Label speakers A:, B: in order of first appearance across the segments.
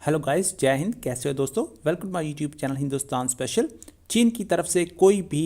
A: Hello guys, जय हिंद। कैसे हो दोस्तों? Welcome my YouTube channel Hindustan special. चीन की तरफ से कोई भी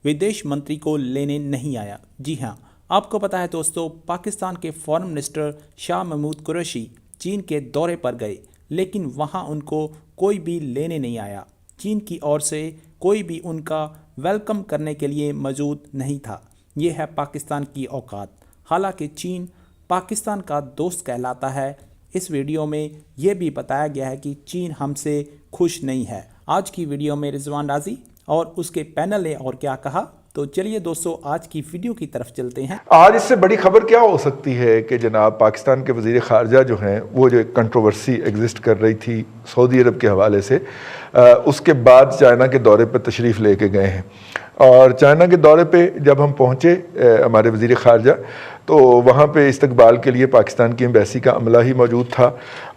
A: विदेश मंत्री को लेने नहीं आया। जी हाँ, आपको पता है दोस्तों, पाकिस्तान के फॉरेन मिनिस्टर शाह महमूद कुरैशी चीन के दौरे पर गए, लेकिन वहाँ उनको कोई भी लेने नहीं आया। चीन की ओर से कोई भी उनका वेलकम करने के लिए मौजूद नहीं था। ये है पाकिस्तान की औकात। हालांकि चीन पाकिस्तान का दोस्त कहलाता है। इस वीडियो में ये भी बताया गया है कि चीन हमसे खुश नहीं है। आज की वीडियो में रिजवान राजी और उसके पैनल ने और क्या कहा, तो चलिए दोस्तों आज की वीडियो की तरफ चलते हैं।
B: आज इससे बड़ी खबर क्या हो सकती है कि जनाब पाकिस्तान के वज़ीर ख़ारजा जो हैं वो जो कंट्रोवर्सी एग्जिस्ट कर रही थी सऊदी अरब के हवाले से, उसके बाद चाइना के दौरे पर तशरीफ़ लेके गए हैं। और चाइना के दौरे पे जब हम पहुँचे हमारे वज़ीर ख़ारजा, तो वहाँ पे इस्तकबाल के लिए पाकिस्तान की एम्बेसी का अमला ही मौजूद था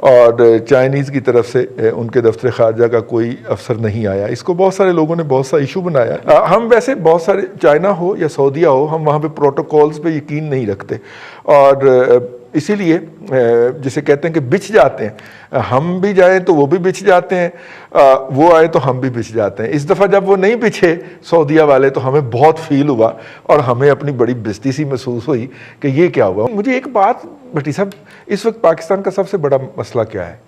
B: और चाइनीज़ की तरफ से उनके दफ्तर ख़ारजा का कोई अफसर नहीं आया। इसको बहुत सारे लोगों ने बहुत सा इशू बनाया। हम वैसे बहुत सारे, चाइना हो या सऊदीया हो, हम वहाँ पे प्रोटोकॉल्स पे यकीन नहीं रखते और इसीलिए जिसे कहते हैं कि बिछ जाते हैं। हम भी जाएं तो वो भी बिछ जाते हैं, वो आए तो हम भी बिछ जाते हैं। इस दफ़ा जब वो नहीं बिछे सऊदीया वाले, तो हमें बहुत फील हुआ और हमें अपनी बड़ी बेइज्जती सी महसूस हुई कि ये क्या हुआ। मुझे एक बात भट्टी साहब, इस वक्त पाकिस्तान का सबसे बड़ा मसला क्या है?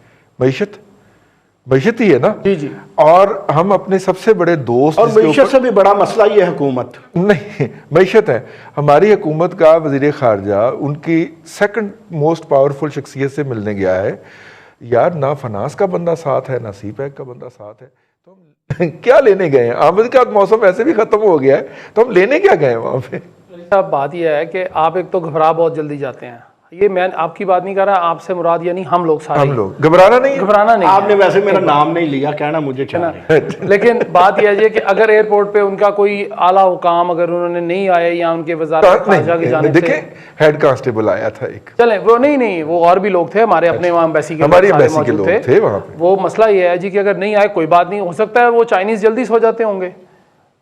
B: मईशत ही है ना
C: जी जी।
B: और हम अपने सबसे बड़े दोस्त,
C: और मईशत से भी बड़ा मसला ये हुकूमत
B: नहीं, मईशत है। हमारी हुकूमत का वज़ीर ख़ारजा उनकी सेकंड मोस्ट पावरफुल शख्सियत से मिलने गया है। यार, ना फनास का बंदा साथ है, ना सीपैक का बंदा साथ है, तो हम क्या लेने गए हैं? आमद का मौसम ऐसे भी ख़त्म हो गया है, तो हम लेने क्या गए हैं वहाँ पे?
C: साहब, बात यह है कि आप एक तो घबरा बहुत जल्दी जाते हैं। ये मैं आपकी बात नहीं कर रहा, आपसे मुराद यानी हम लोग सारे।
B: हम लोग घबराना नहीं।
D: आपने वैसे मेरा नाम नहीं लिया, कहना मुझे चाहिए।
C: लेकिन बात यह है कि अगर एयरपोर्ट पे उनका कोई आला हुकाम अगर उन्होंने नहीं आए या उनके वज़ारत ख़ारजा की जानिब से,
B: हेड कांस्टेबल आया था एक,
C: चले वो नहीं, वो और भी लोग थे हमारे अपने वहाँ एम्बेसी के,
B: हमारी एम्बेसी के लोग थे वहाँ पे।
C: वो मसला ये है जी कि अगर नहीं आए कोई बात नहीं, हो सकता है वो चाइनीज जल्दी सो जाते होंगे।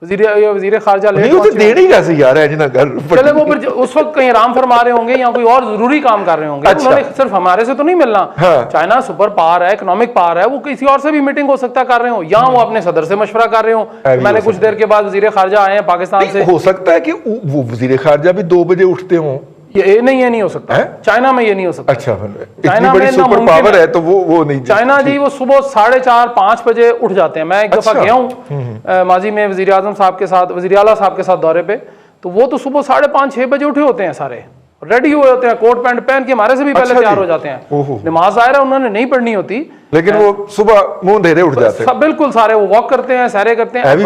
C: वज़ीर ख़ारजा
B: देनी कैसे यार है ना घर,
C: चले वो फिर उस वक्त कहीं आराम फरमा रहे होंगे या कोई और जरूरी काम कर रहे होंगे।
B: अच्छा।
C: उन्होंने सिर्फ हमारे से तो नहीं मिलना।
B: हाँ।
C: चाइना सुपर पावर है, इकोनॉमिक पावर है, वो किसी और से भी मीटिंग हो सकता कर रहे हो, या वो अपने सदर से मशवरा कर रहे हो। मैंने कुछ देर के बाद वज़ीर ख़ारजा आए हैं पाकिस्तान से,
B: हो सकता है कि वो वज़ीर ख़ारजा भी 2 बजे उठते हों।
C: ये नहीं हो सकता है? चाइना में ये नहीं हो सकता।
B: अच्छा, इतनी बड़ी सुपर पावर है तो वो नहीं।
C: चाइना जी वो सुबह 4:30-5 बजे उठ जाते हैं। मैं एक दफा गया हूँ माजी में वज़ीर आज़म साहब के साथ, वज़ीर आला साहब के साथ दौरे पे, तो वो तो सुबह 5:30-6 बजे उठे होते हैं, सारे रेडी हुए होते हैं, कोट पैंट पहन के हमारे से भी पहले तैयार हो जाते हैं। नमाज ज़ाहिर है उन्होंने नहीं पढ़नी होती, लेकिन
B: वो सुबह मुंह अंधेरे उठ जाते हैं।
C: बिल्कुल, सारे वो वॉक करते हैं, सैरे करते हैं।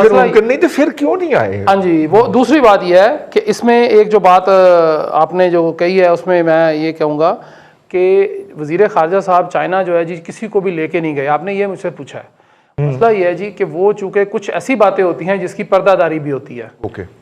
B: नहीं तो फिर क्यों नहीं आए?
C: हाँ जी। वो दूसरी बात यह है कि इसमें एक जो बात आपने जो कही है, उसमें मैं ये कहूँगा कि वज़ीर ख़ारजा साहब चाइना जो है जी किसी को भी लेके नहीं गए। आपने ये मुझसे पूछा है। मसला ये है जी कि वो चूँकि कुछ ऐसी बातें होती हैं जिसकी पर्दादारी भी होती है,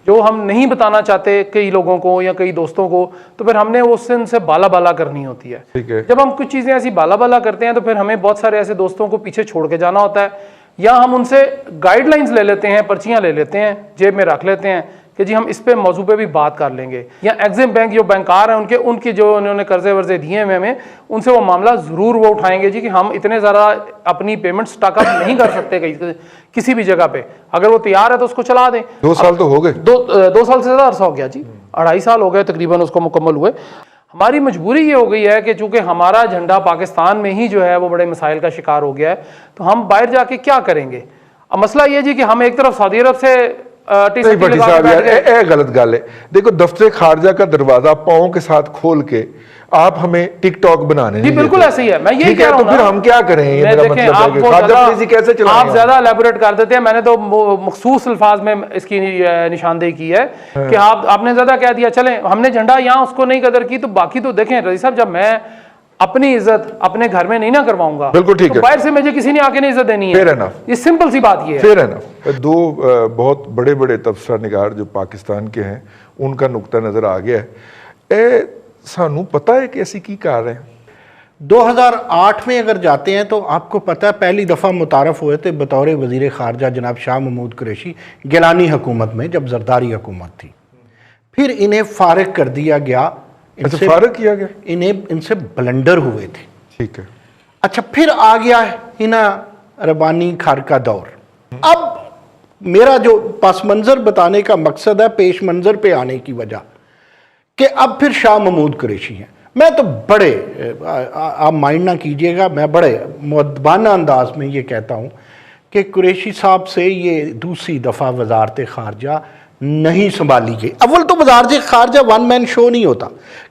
C: जो हम नहीं बताना चाहते कई लोगों को या कई दोस्तों को, तो फिर हमने उससे उनसे बाला बाला करनी होती है। जब हम कुछ चीज़ें ऐसी बाला बाला करते हैं तो फिर हमें बहुत सारे ऐसे दोस्तों को पीछे छोड़ के जाना होता है, या हम उनसे गाइडलाइंस ले लेते हैं, पर्चियाँ ले लेते हैं, जेब में रख लेते हैं कि जी हम इस पे मौजू पे भी बात कर लेंगे। या एग्जिम बैंक जो बैंकार हैं उनके जो उन्होंने कर्जे वर्जे दिए हैं हमें, उनसे वो मामला ज़रूर वो उठाएंगे जी कि हम इतने ज़्यादा अपनी पेमेंट स्टॉक नहीं कर सकते किसी भी जगह पे। अगर वो तैयार है तो उसको चला दें।
B: 2 साल तो हो गए,
C: 2 साल से ज़्यादा अरसा हो गया जी, 2.5 साल हो गए तकरीबन उसको मुकम्मल हुए। हमारी मजबूरी ये हो गई है कि चूँकि हमारा झंडा पाकिस्तान में ही जो है वो बड़े मसाइल का शिकार हो गया है, तो हम बाहर जाके क्या करेंगे? अब मसला ये जी कि हम एक तरफ सऊदी अरब से
B: भट्टी साहब यार, गलत गल है। देखो, दफ्तर ख़ारजा का दरवाजा पाँव के साथ खोल के आप हमें टिकटॉक बनाने
C: जी बिल्कुल ऐसे ही है। मैं ये कह रहा हूं,
B: तो फिर हम क्या करें? ये मेरा मतलब है कि ख़ारजा पॉलिसी कैसे चलाएं?
C: आप ज्यादा एलैबोरेट कर देते हैं। मैंने तो मखसूस अल्फाज में इसकी निशानदेही की है कि आपने ज्यादा कह दिया। चलें, हमने झंडा यहाँ उसको नहीं कदर की, तो बाकी तो देखें रजी साहब, जब मैं अपनी इज्जत अपने घर में नहीं ना करवाऊंगा,
B: बिल्कुल ठीक है,
C: बाहर से मुझे किसी ने आके नहीं इज्जत देनी है।
B: फेयर एनफ,
C: ये सिंपल सी बात ये है।
B: Fair enough. 2 बहुत बड़े बड़े तबसरा निगार जो पाकिस्तान के हैं, उनका नुक्ता नज़र आ गया है। सानू पता है कि ऐसी की कार है।
D: 2008 में अगर जाते हैं तो आपको पता है पहली दफ़ा मुतारफ़ हुए थे बतौर वज़ीर ख़ारजा जनाब शाह महमूद कुरैशी गिलानी हुकूमत में, जब जरदारी हुकूमत थी। फिर इन्हें फारिग कर दिया गया,
B: फारिग किया गया,
D: इनसे ब्लंडर हुए थे।
B: ठीक है।
D: अच्छा, फिर आ गया है हिना रबानी खार का दौर। अब मेरा जो पस मंज़र बताने का मकसद है पेश मंज़र पे आने की वजह कि अब फिर शाह महमूद कुरैशी हैं। मैं तो बड़े आप माइंड ना कीजिएगा, मैं बड़े मुअद्दबाना अंदाज में ये कहता हूँ कि कुरैशी साहब से ये दूसरी दफ़ा वजारत ख़ारजा नहीं संभाली गई। अव्वल तो वजारत ख़ारजा वन मैन शो नहीं होता,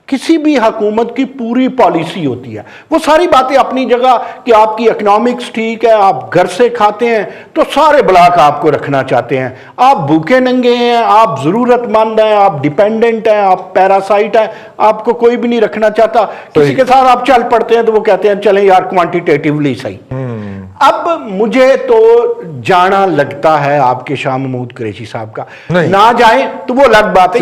D: किसी भी हुकूमत की पूरी पॉलिसी होती है। वो सारी बातें अपनी जगह कि आपकी इकनॉमिक्स ठीक है, आप घर से खाते हैं तो सारे ब्लॉक आपको रखना चाहते हैं, आप भूखे नंगे हैं, आप ज़रूरतमंद हैं, आप डिपेंडेंट हैं, आप पैरासाइट हैं, आपको कोई भी नहीं रखना चाहता। किसी के साथ आप चल पड़ते हैं तो वो कहते हैं चलें यार क्वांटिटेटिवली सही। अब मुझे तो जाना लगता है आपके शाह महमूद कुरैशी साहब का, ना जाए तो वो अलग बात है।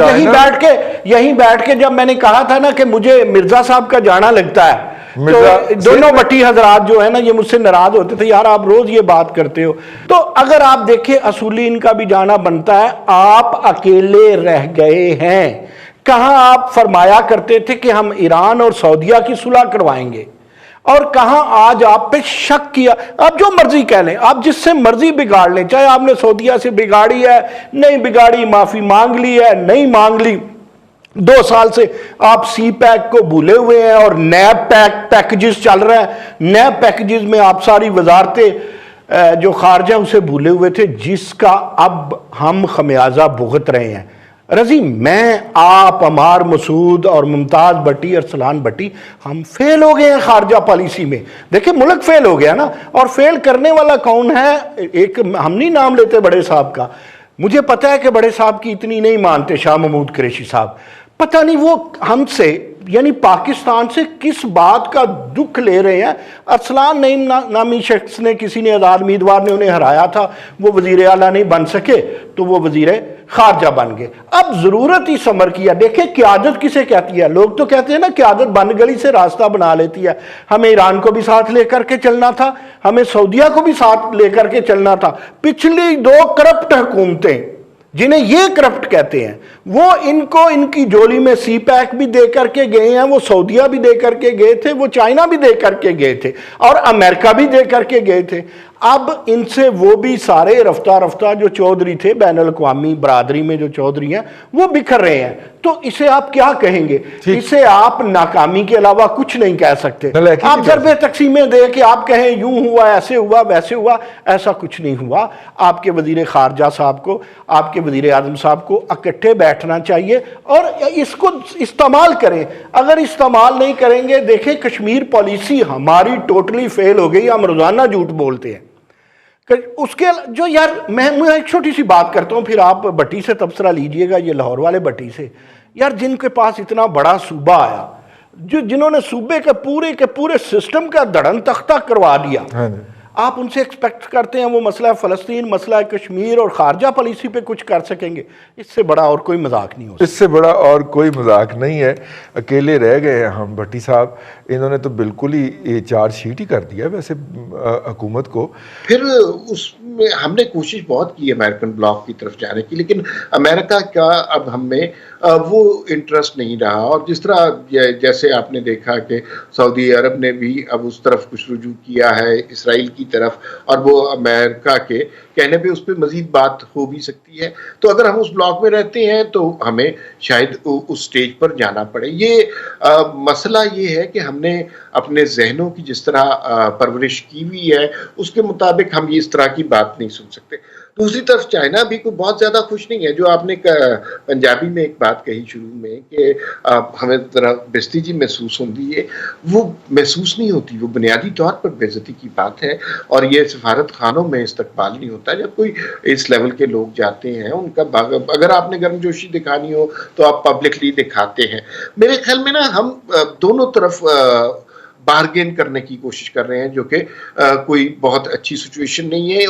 D: यहीं बैठ के जब मैंने कहा था ना कि मुझे मिर्जा साहब का जाना लगता है, तो दोनों भट्टी हजरात जो है ना ये मुझसे नाराज होते थे, यार आप रोज ये बात करते हो। तो अगर आप देखें असूली इनका भी जाना बनता है। आप अकेले रह गए हैं। कहां आप फरमाया करते थे कि हम ईरान और सऊदीया की सुलह करवाएंगे, और कहां आज आप पे शक किया। आप जो मर्जी कह लें, आप जिससे मर्जी बिगाड़ लें, चाहे आपने सऊदीया से बिगाड़ी है, नहीं बिगाड़ी, माफी मांग ली है, नहीं मांग ली, 2 साल से आप सी पैक को भूले हुए हैं और नैब पैकेजेस चल रहे हैं। नैब पैकेजेस में आप सारी वजारतें जो खारजा उसे भूले हुए थे, जिसका अब हम खमियाजा भुगत रहे हैं। रजी, मैं, आप, अमार मसूद और मुमताज़ भट्टी, अरसलान भट्टी, हम फेल हो गए हैं खारजा पॉलिसी में। देखिए मुल्क फेल हो गया ना, और फेल करने वाला कौन है? एक हम नहीं नाम लेते बड़े साहब का, मुझे पता है कि बड़े साहब की इतनी नहीं मानते शाह महमूद कुरैशी साहब। पता नहीं वो हमसे यानी पाकिस्तान से किस बात का दुख ले रहे हैं। अरसलान नईम नामी शख्स ने, किसी ने, आज़ाद उम्मीदवार ने उन्हें हराया था, वो वज़ीर आला नहीं बन सके तो वो वज़ीर खारजा बन गए। अब ज़रूरत ही समर किया। देखिए क़यादत किसे कहती है? लोग तो कहते हैं ना क़यादत बन गली से रास्ता बना लेती है। हमें ईरान को भी साथ लेकर के चलना था, हमें सऊदीया को भी साथ लेकर के चलना था। पिछली 2 करप्ट हुकूमतें जिन्हें ये करप्ट कहते हैं, वो इनको इनकी जोली में सी पैक भी दे करके गए हैं, वो सऊदीया भी दे करके गए थे, वो चाइना भी दे करके गए थे, और अमेरिका भी दे करके गए थे। अब इनसे वो भी सारे रफ्ता रफ्ता जो चौधरी थे, बैनुल अक़वामी बरादरी में जो चौधरी हैं, वो बिखर रहे हैं। तो इसे आप क्या कहेंगे? इसे आप नाकामी के अलावा कुछ नहीं कह सकते। आप ज़रबे तकसीमें दे कि आप कहें यूं हुआ, ऐसे हुआ, वैसे हुआ, ऐसा कुछ नहीं हुआ। आपके वज़ीर ख़ारजा साहब को, आपके वज़ीर आज़म साहब को इकट्ठे बैठना चाहिए और इसको इस्तेमाल करें। अगर इस्तेमाल नहीं करेंगे, देखें कश्मीर पॉलिसी हमारी टोटली फेल हो गई। हम रोज़ाना झूठ बोलते हैं। उसके जो यार मैं एक छोटी सी बात करता हूँ, फिर आप भट्टी से तबसरा लीजिएगा, ये लाहौर वाले भट्टी से। यार जिनके पास इतना बड़ा सूबा आया, जिन्होंने सूबे के पूरे सिस्टम का धड़न तख्ता करवा दिया, आप उनसे एक्सपेक्ट करते हैं वो मसला फ़लस्तीन, मसला कश्मीर और खारजा पॉलिसी पे कुछ कर सकेंगे? इससे बड़ा और कोई मजाक नहीं हो सकता।
B: इससे बड़ा और कोई मजाक नहीं है। अकेले रह गए हैं हम। भट्टी साहब, इन्होंने तो बिल्कुल ही ये चार्जशीट ही कर दिया वैसे हुकूमत को।
E: फिर उसमें हमने कोशिश बहुत की अमेरिकन ब्लॉक की तरफ जाने की, लेकिन अमेरिका का अब हमें वो इंटरेस्ट नहीं रहा। और जिस तरह जैसे आपने देखा कि सऊदी अरब ने भी अब उस तरफ कुछ रुजू किया है, इसराइल की तरफ, और वो अमेरिका के कहने पे उस पर मजीद बात हो भी सकती है। तो अगर हम उस ब्लॉक में रहते हैं तो हमें शायद उस स्टेज पर जाना पड़े। ये मसला ये है कि हमने अपने जहनों की जिस तरह परवरिश की हुई है, उसके मुताबिक हम ये इस तरह की बात नहीं सुन सकते। दूसरी तरफ चाइना भी कोई बहुत ज़्यादा खुश नहीं है। जो आपने पंजाबी में एक बात कही शुरू में कि हमें तरह बेइज्जती महसूस होती है, वो महसूस नहीं होती, वो बुनियादी तौर पर बेइज्जती की बात है। और ये सफारत खानों में इस्तकबाल नहीं होता जब कोई इस लेवल के लोग जाते हैं। उनका अगर आपने गर्मजोशी दिखानी हो तो आप पब्लिकली दिखाते हैं। मेरे ख्याल में ना हम दोनों तरफ बार्गेन करने की कोशिश कर रहे हैं, जो कि कोई बहुत अच्छी सिचुएशन नहीं है।